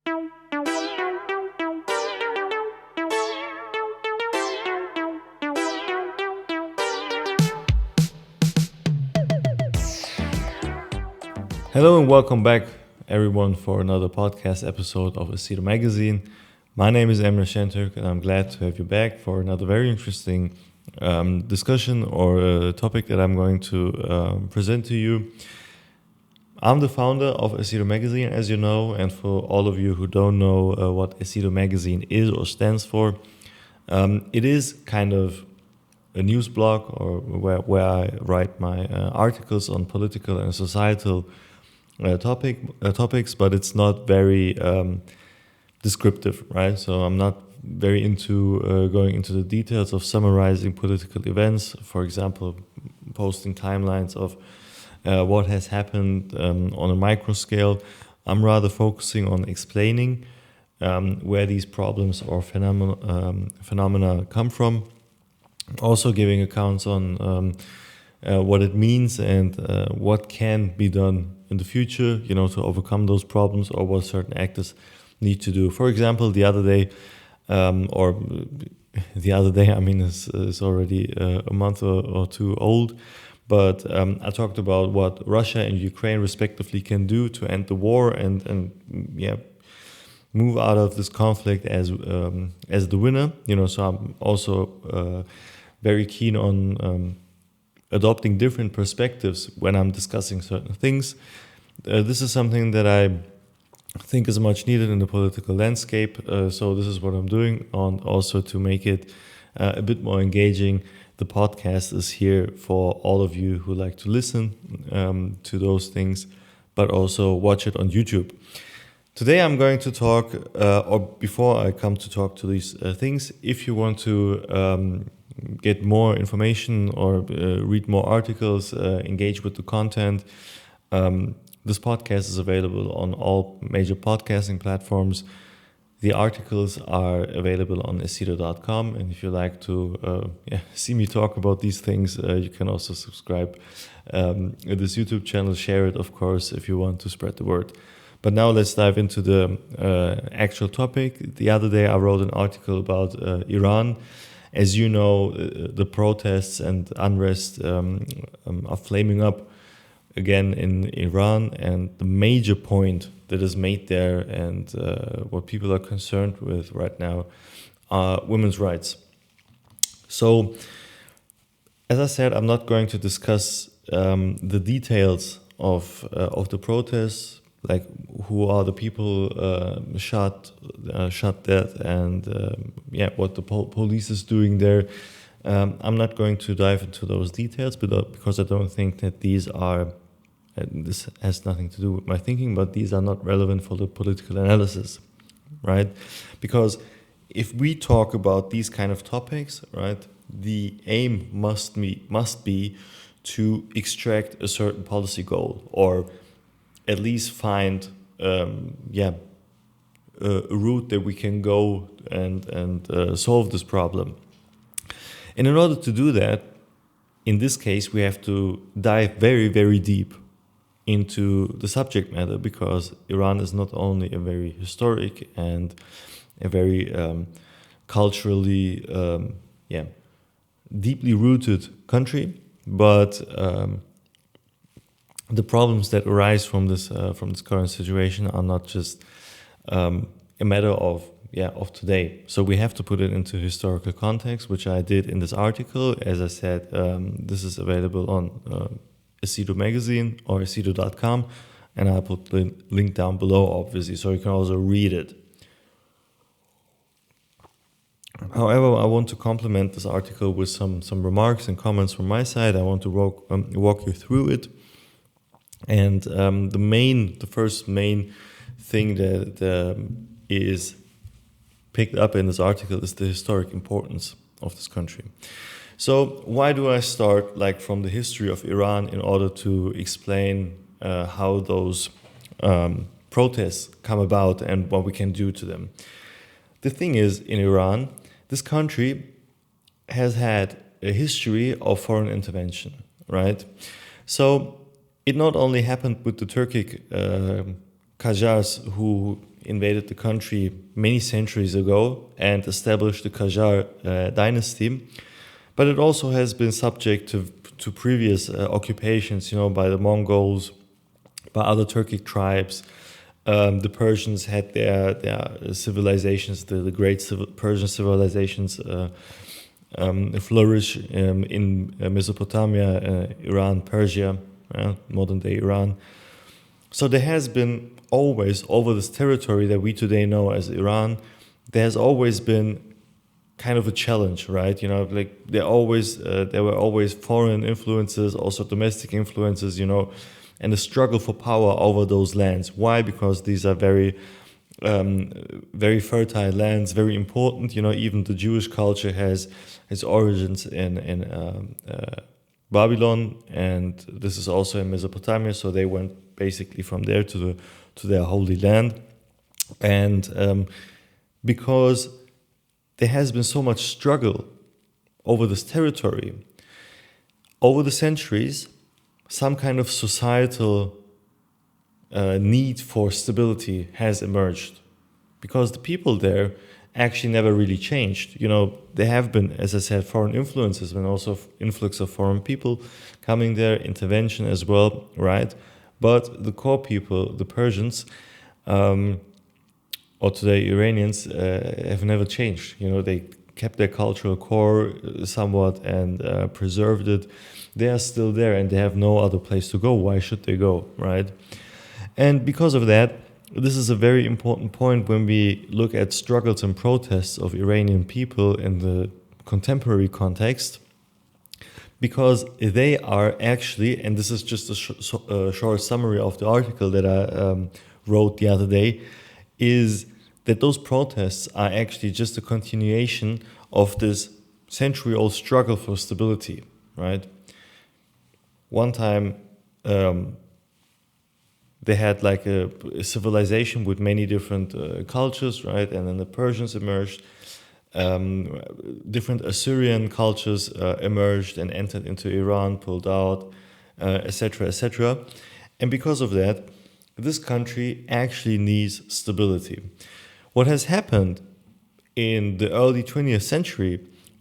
Hello and welcome back, everyone, for another podcast episode of Essydo magazine. My name is Emre Şentürk, and I'm glad to have you back for another very interesting discussion or a topic that I'm going to present to you. I'm the founder of Essydo magazine, as you know, and for all of you who don't know what Essydo magazine is or stands for, it is kind of a news blog or where I write my articles on political and societal topics, but it's not very descriptive, right? So I'm not very into going into the details of summarizing political events, for example, posting timelines of what has happened on a micro scale. I'm rather focusing on explaining where these problems or phenomena come from, also giving accounts on what it means and what can be done in the future, to overcome those problems, or what certain actors need to do. For example, the other day, I mean, it's already a month or two old, but I talked about what Russia and Ukraine respectively can do to end the war and move out of this conflict as the winner. So I'm also very keen on adopting different perspectives when I'm discussing certain things. This is something that I think is much needed in the political landscape. So this is what I'm doing, and also to make it a bit more engaging. The podcast is here for all of you who like to listen to those things, but also watch it on YouTube. Today I'm going to talk, or before I come to talk to these things, if you want to get more information or read more articles, engage with the content, this podcast is available on all major podcasting platforms. The articles are available on Essydo.com, and if you like to see me talk about these things, you can also subscribe to this YouTube channel. Share it, of course, if you want to spread the word. But now let's dive into the actual topic. The other day I wrote an article about Iran. As you know, the protests and unrest are flaming up again in Iran, and the major point that is made there and what people are concerned with right now are women's rights. So, as I said, I'm not going to discuss the details of the protests, like who are the people shot dead, and what the police is doing there. I'm not going to dive into those details, because I don't think that these are. This has nothing to do with my thinking, but these are not relevant for the political analysis, right? Because if we talk about these kind of topics, right, the aim must be to extract a certain policy goal, or at least find a route that we can go and solve this problem. And in order to do that, in this case, we have to dive very, very deep into the subject matter, because Iran is not only a very historic and a very culturally deeply rooted country, but the problems that arise from this current situation are not just a matter of today. So we have to put it into historical context, which I did in this article. As I said, this is available on Essydo magazine or Essydo.com, and I'll put the link down below, obviously, so you can also read it. However, I want to complement this article with some remarks and comments from my side. I want to walk you through it. And the first main thing that is picked up in this article is the historic importance of this country. So why do I start from the history of Iran in order to explain how those protests come about and what we can do to them? The thing is, in Iran, this country has had a history of foreign intervention, right? So it not only happened with the Turkic Qajars who invaded the country many centuries ago and established the Qajar dynasty. But it also has been subject to previous occupations, by the Mongols, by other Turkic tribes. The Persians had their civilizations, the great Persian civilizations flourish in Mesopotamia, Iran, Persia, modern day Iran. So there has been always, over this territory that we today know as Iran, there has always been kind of a challenge, right? Like there were always foreign influences, also domestic influences, and a struggle for power over those lands. Why? Because these are very, very fertile lands, very important. Even the Jewish culture has its origins in Babylon, and this is also in Mesopotamia. So they went basically from there to their holy land, and because there has been so much struggle over this territory, over the centuries, some kind of societal need for stability has emerged, because the people there actually never really changed. There have been, as I said, foreign influences and also influx of foreign people coming there, intervention as well, right? But the core people, the Persians, or today Iranians, have never changed. They kept their cultural core somewhat and preserved it. They are still there and they have no other place to go. Why should they go, right? And because of that, this is a very important point when we look at struggles and protests of Iranian people in the contemporary context, because they are actually, and this is just a short summary of the article that I wrote the other day, is that those protests are actually just a continuation of this century-old struggle for stability, right? One time, they had like a civilization with many different cultures, right? And then the Persians emerged. Different Assyrian cultures emerged and entered into Iran, pulled out, etc., etc. And because of that, this country actually needs stability. What has happened in the early 20th century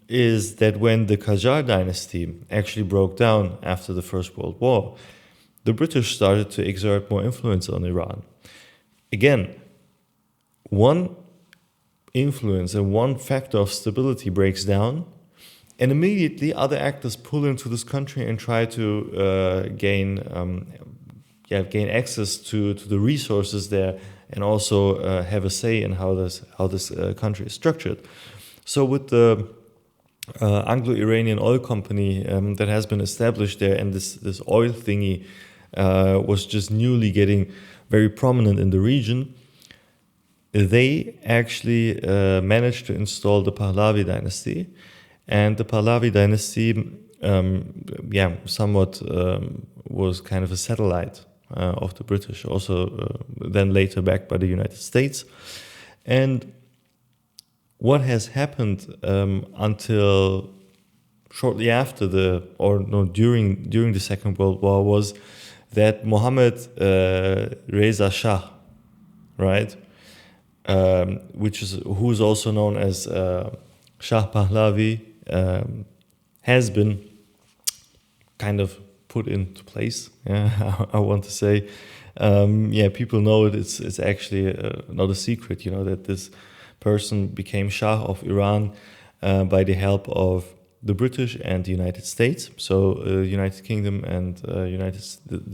is that when the Qajar dynasty actually broke down after the First World War, the British started to exert more influence on Iran. Again, one influence and one factor of stability breaks down, and immediately other actors pull into this country and try to gain access to the resources there, and also have a say in how this country is structured. So with the Anglo-Iranian oil company that has been established there, and this oil thingy was just newly getting very prominent in the region, they actually managed to install the Pahlavi dynasty. And the Pahlavi dynasty, somewhat was kind of a satellite of the British, also then later backed by the United States. And what has happened until shortly after during the Second World War was that Mohammed Reza Shah, right, who's also known as Shah Pahlavi, has been kind of put into place. I want to say, people know it. It's actually not a secret, that this person became Shah of Iran by the help of the British and the United States. So United Kingdom and the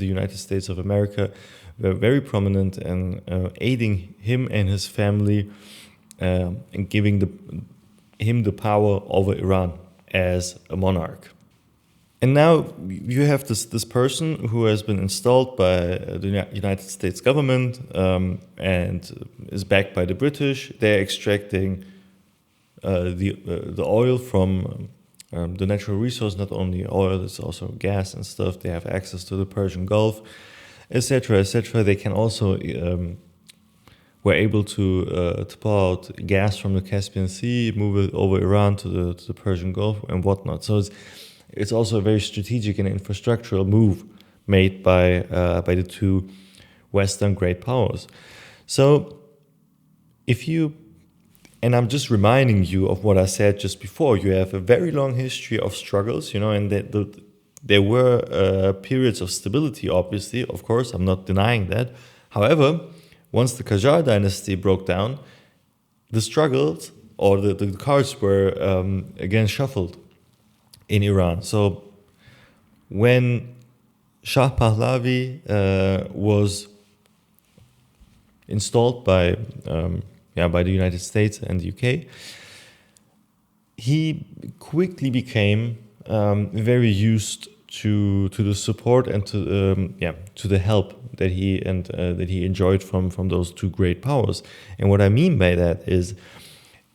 United States of America were very prominent in aiding him and his family and giving him the power over Iran as a monarch. And now you have this person who has been installed by the United States government and is backed by the British. They're extracting the oil from the natural resource, not only oil, it's also gas and stuff. They have access to the Persian Gulf, etc., etc. They can also were able to pull out gas from the Caspian Sea, move it over Iran to the Persian Gulf and whatnot. So it's also a very strategic and infrastructural move made by the two Western great powers. So if you, and I'm just reminding you of what I said just before, you have a very long history of struggles, and there were periods of stability, obviously, of course, I'm not denying that. However, once the Qajar dynasty broke down, the struggles or the cards were again shuffled in Iran. So when Shah Pahlavi was installed by the United States and the UK, he quickly became very used to the support and to the help that he enjoyed from those two great powers. And what I mean by that is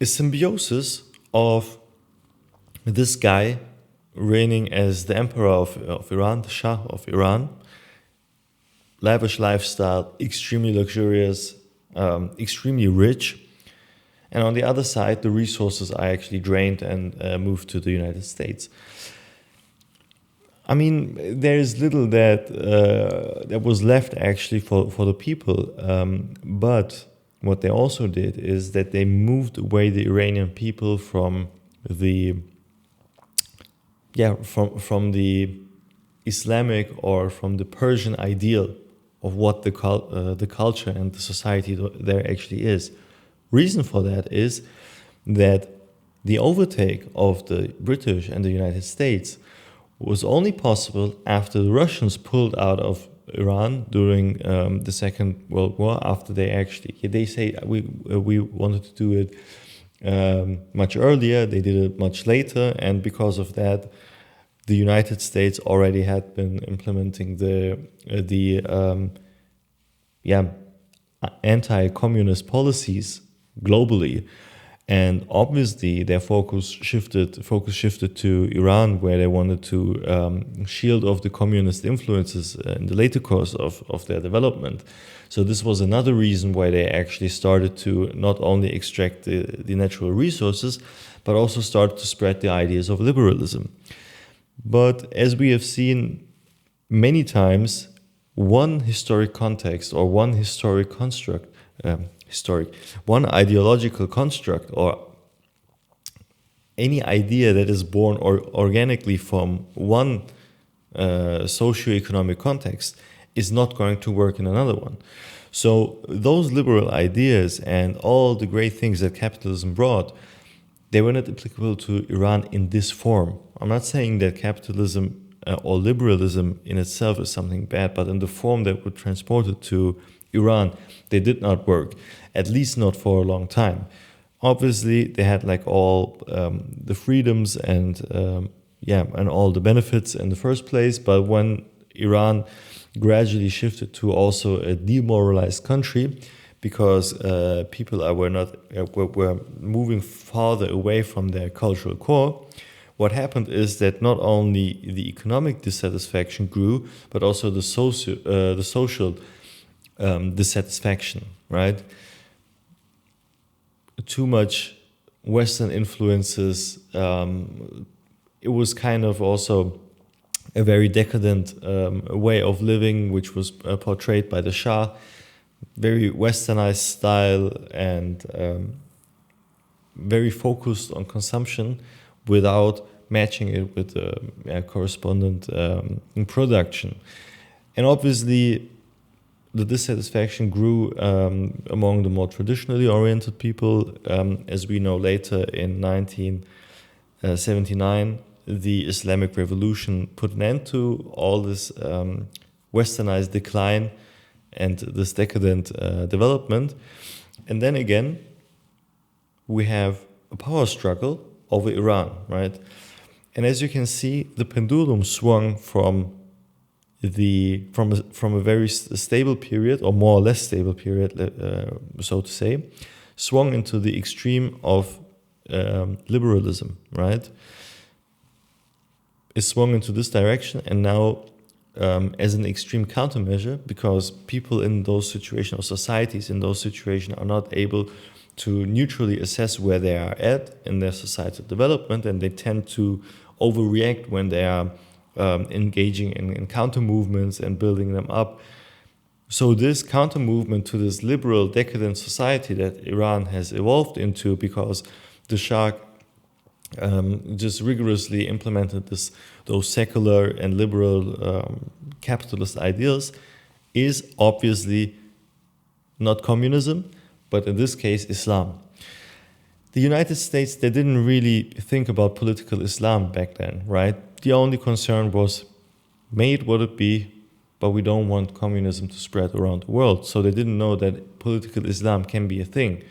a symbiosis of this guy reigning as the emperor of Iran, the Shah of Iran, lavish lifestyle, extremely luxurious, extremely rich. And on the other side, the resources are actually drained and moved to the United States. I mean, there is little that was left actually for the people. But what they also did is that they moved away the Iranian people from the Islamic or from the Persian ideal of what the culture and the society there actually is. Reason for that is that the overtake of the British and the United States was only possible after the Russians pulled out of Iran during the Second World War. After they say we wanted to do it much earlier, they did it much later, and because of that, the United States already had been implementing the anti-communist policies globally, and obviously their focus shifted to Iran, where they wanted to shield off the communist influences in the later course of their development. So this was another reason why they actually started to not only extract the natural resources, but also start to spread the ideas of liberalism. But as we have seen many times, one historic context or one historic construct, one ideological construct, or any idea that is born organically from one socio-economic context is not going to work in another one. So those liberal ideas and all the great things that capitalism brought, they were not applicable to Iran in this form. I'm not saying that capitalism or liberalism in itself is something bad, but in the form that would transport it to Iran, they did not work, at least not for a long time. Obviously, they had like all the freedoms and all the benefits in the first place, but when Iran gradually shifted to also a demoralized country, because people were moving farther away from their cultural core, what happened is that not only the economic dissatisfaction grew, but also the social dissatisfaction, right? Too much Western influences. It was kind of also a very decadent way of living, which was portrayed by the Shah. Very westernized style and very focused on consumption without matching it with correspondent production. And obviously, the dissatisfaction grew among the more traditionally oriented people. As we know, later in 1979, the Islamic Revolution put an end to all this westernized decline and this decadent development. And then again, we have a power struggle over Iran, right? And as you can see, the pendulum swung from a very stable period, or more or less stable period, so to say, swung into the extreme of liberalism, right? It swung into this direction, and now as an extreme countermeasure, because people in those situations, or societies in those situations, are not able to neutrally assess where they are at in their societal development, and they tend to overreact when they are engaging in counter movements and building them up. So this counter movement to this liberal decadent society that Iran has evolved into, because the Shah just rigorously implemented those secular and liberal capitalist ideals, is obviously not communism, but in this case, Islam. The United States, they didn't really think about political Islam back then, right? The only concern was, may it what it be, but we don't want communism to spread around the world. So they didn't know that political Islam can be a thing.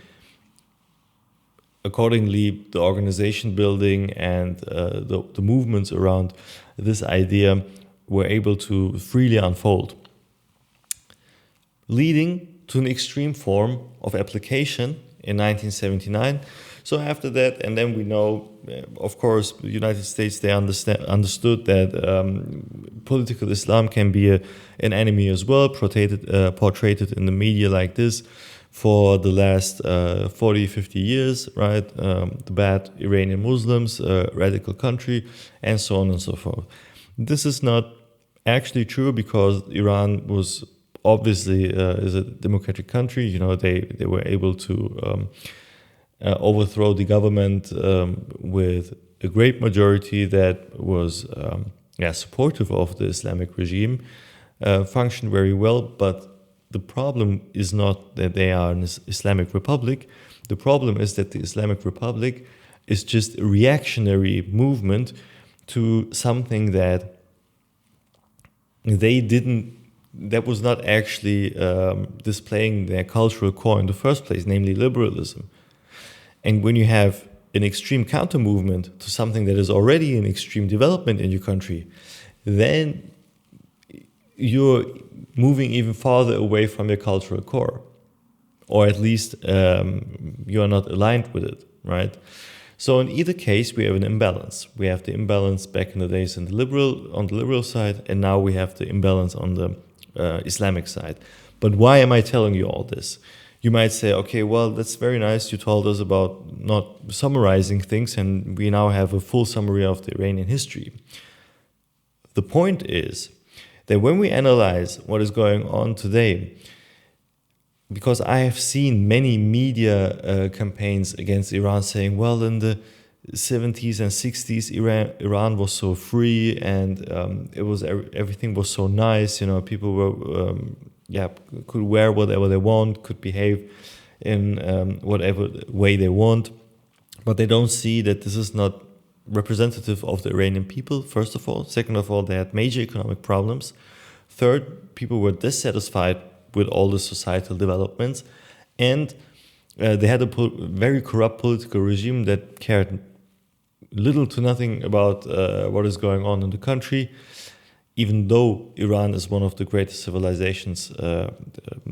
Accordingly, the organization building and the movements around this idea were able to freely unfold, leading to an extreme form of application in 1979. So after that, and then we know, of course, the United States, they understood that political Islam can be an enemy as well, portrayed in the media like this for the last 40, 50 years, right? The bad Iranian Muslims, radical country, and so on and so forth. This is not actually true, because Iran was obviously is a democratic country. You know, they were able to overthrow the government with a great majority that was supportive of the Islamic regime, functioned very well. But the problem is not that they are an Islamic republic. The problem is that the Islamic Republic is just a reactionary movement to something that that was not actually displaying their cultural core in the first place, namely liberalism. And when you have an extreme counter movement to something that is already in extreme development in your country, then you're moving even farther away from your cultural core, or at least you are not aligned with it, right? So in either case, we have an imbalance. We have the imbalance back in the days on the liberal side, and now we have the imbalance on the Islamic side. But why am I telling you all this? You might say, okay, well, that's very nice. You told us about not summarizing things, and we now have a full summary of the Iranian history. The point is that when we analyze what is going on today, because I have seen many media campaigns against Iran saying, well, in the 70s and 60s, Iran was so free, and everything was so nice. You know, people were could wear whatever they want, could behave in whatever way they want, but they don't see that this is not representative of the Iranian people, first of all. Second of all, they had major economic problems. Third, people were dissatisfied with all the societal developments, and they had a very corrupt political regime that cared little to nothing about what is going on in the country, even though Iran is one of the greatest civilizations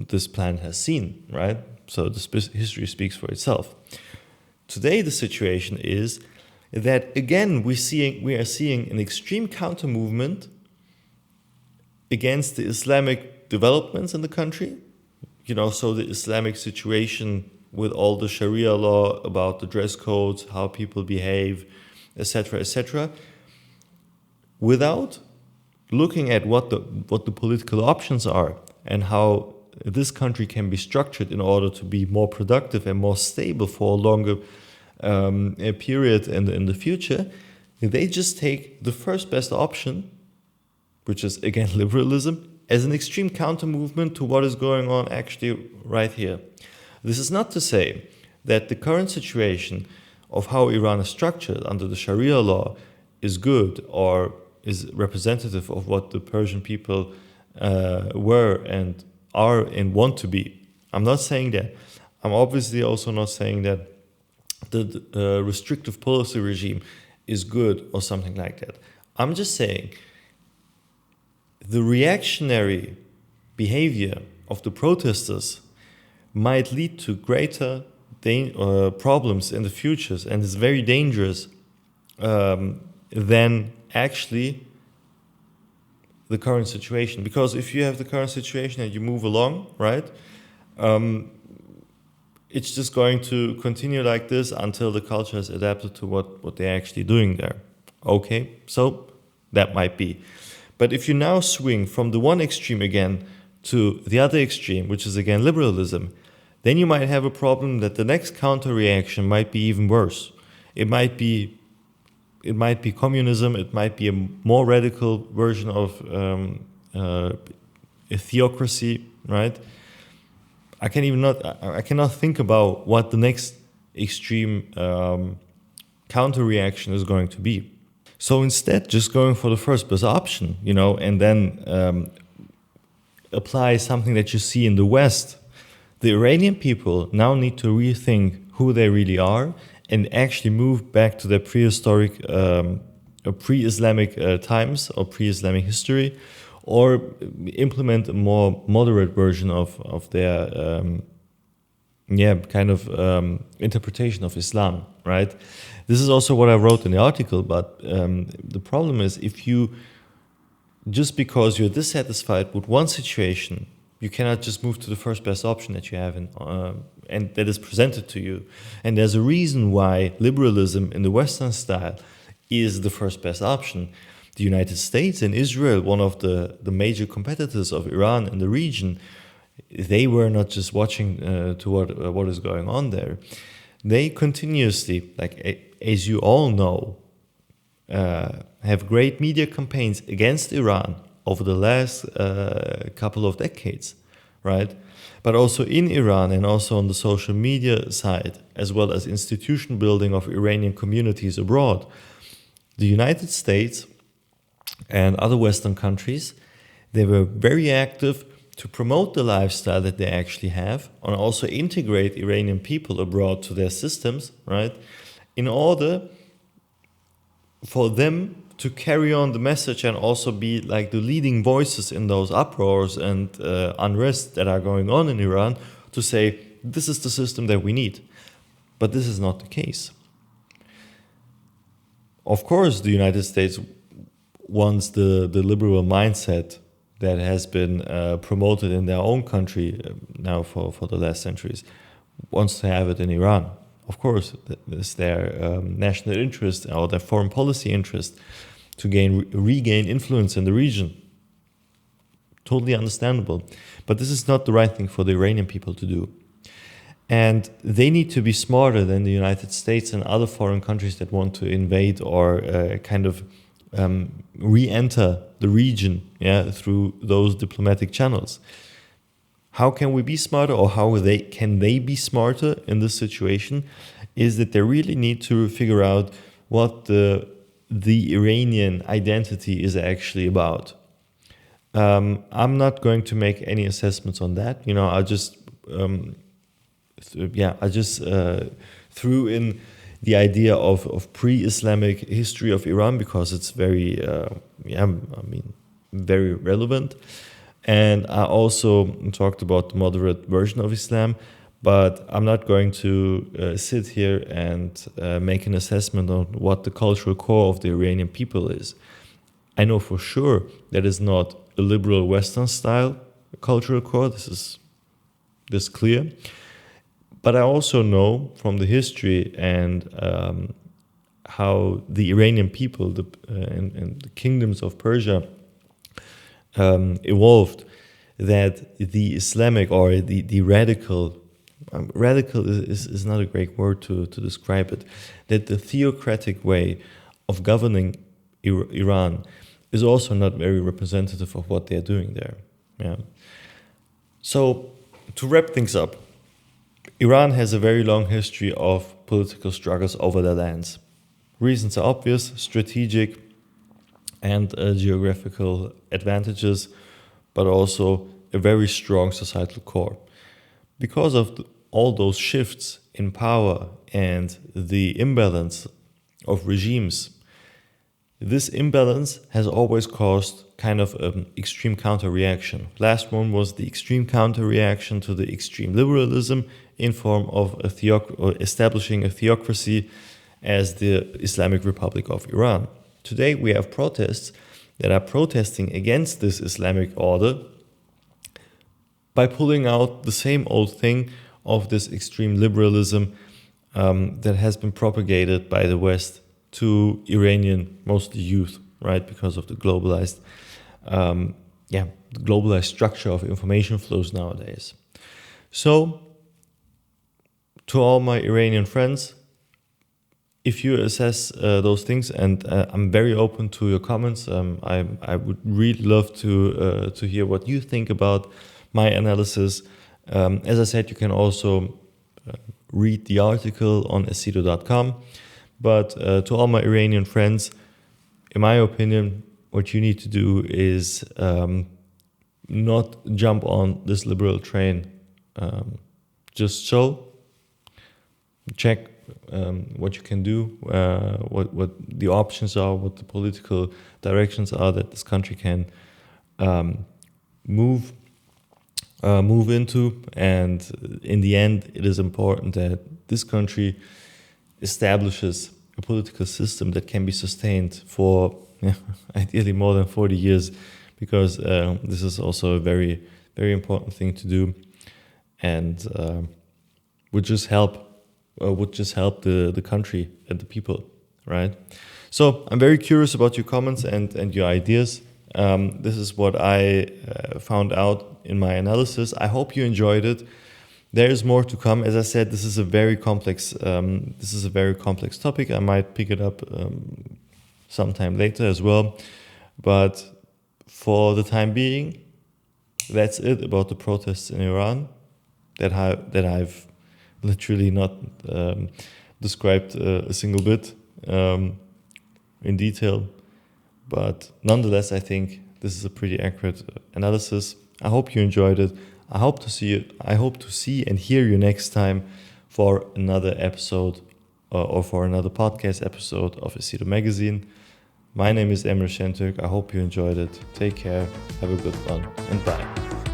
this planet has seen, right? So the history speaks for itself. Today, the situation is that, again, we are seeing an extreme counter movement against the Islamic developments in the country. You know, so the Islamic situation with all the Sharia law about the dress codes, how people behave, etc., without looking at what the political options are and how this country can be structured in order to be more productive and more stable for a longer period in the future. They just take the first best option, which is, again, liberalism, as an extreme counter movement to what is going on actually right here. This is not to say that the current situation of how Iran is structured under the Sharia law is good or is representative of what the Persian people were and are and want to be. I'm not saying that. I'm obviously also not saying that the restrictive policy regime is good or something like that. I'm just saying the reactionary behavior of the protesters might lead to greater problems in the futures, and is very dangerous than actually the current situation. Because if you have the current situation and you move along, right, it's just going to continue like this until the culture has adapted to what they're actually doing there. Okay, so that might be. But if you now swing from the one extreme again to the other extreme, which is again liberalism, then you might have a problem that the next counter reaction might be even worse. It might be communism. It might be a more radical version of a theocracy, right? I cannot think about what the next extreme counter reaction is going to be. So instead, just going for the first best option, and then apply something that you see in the West. The Iranian people now need to rethink who they really are and actually move back to their prehistoric, pre-Islamic times or pre-Islamic history, or implement a more moderate version of their interpretation of Islam, right? This is also what I wrote in the article, but the problem is just because you're dissatisfied with one situation, you cannot just move to the first best option that you have and that is presented to you. And there's a reason why liberalism in the Western style is the first best option. The United States and Israel, one of the major competitors of Iran in the region, they were not just watching to what is going on there. They continuously, as you all know, have great media campaigns against Iran over the last couple of decades, right? But also in Iran and also on the social media side, as well as institution building of Iranian communities abroad, the United States and other Western countries, they were very active to promote the lifestyle that they actually have and also integrate Iranian people abroad to their systems, right? In order for them to carry on the message and also be like the leading voices in those uproars and unrest that are going on in Iran to say, this is the system that we need. But this is not the case. Of course, the United States wants the liberal mindset that has been promoted in their own country now for the last centuries, wants to have it in Iran. Of course, it's their national interest or their foreign policy interest to regain influence in the region. Totally understandable. But this is not the right thing for the Iranian people to do. And they need to be smarter than the United States and other foreign countries that want to invade or re-enter the region through those diplomatic channels. How can we be smarter, or can they be smarter in this situation? Is that they really need to figure out what the Iranian identity is actually about. I'm not going to make any assessments on that. I just threw in the idea of pre-Islamic history of Iran because it's very, very relevant. And I also talked about the moderate version of Islam, but I'm not going to sit here and make an assessment on what the cultural core of the Iranian people is. I know for sure that is not a liberal Western style cultural core. This is clear. But I also know from the history and how the Iranian people and the kingdoms of Persia evolved, that the Islamic or the radical is not a great word to describe it, that the theocratic way of governing Iran is also not very representative of what they're doing there. Yeah. So to wrap things up, Iran has a very long history of political struggles over their lands. Reasons are obvious: strategic and geographical advantages, but also a very strong societal core. Because of all those shifts in power and the imbalance of regimes, this imbalance has always caused kind of an extreme counter-reaction. Last one was the extreme counter-reaction to the extreme liberalism in form of establishing a theocracy as the Islamic Republic of Iran. Today we have protests that are protesting against this Islamic order by pulling out the same old thing of this extreme liberalism that has been propagated by the West to Iranian, mostly youth, right, because of the globalized the globalized structure of information flows nowadays. So, to all my Iranian friends, if you assess those things, and I'm very open to your comments, I would really love to hear what you think about my analysis. As I said, you can also read the article on Essydo.com. But to all my Iranian friends, in my opinion, what you need to do is not jump on this liberal train. Just check what you can do, what the options are, what the political directions are that this country can move into. And in the end, it is important that this country establishes a political system that can be sustained for ideally more than 40 years, because this is also a very, very important thing to do, and would just help the country and the people, right? So I'm very curious about your comments and your ideas. This is what I found out in my analysis. I hope you enjoyed it. There is more to come. As I said, this is a very complex topic. I might pick it up sometime later as well. But for the time being, that's it about the protests in Iran that I've literally not described a single bit in detail. But nonetheless, I think this is a pretty accurate analysis. I hope you enjoyed it. I hope to see and hear you next time for another episode or for another podcast episode of Essydo Magazine. My name is Emre Şentürk. I hope you enjoyed it. Take care. Have a good one, and bye.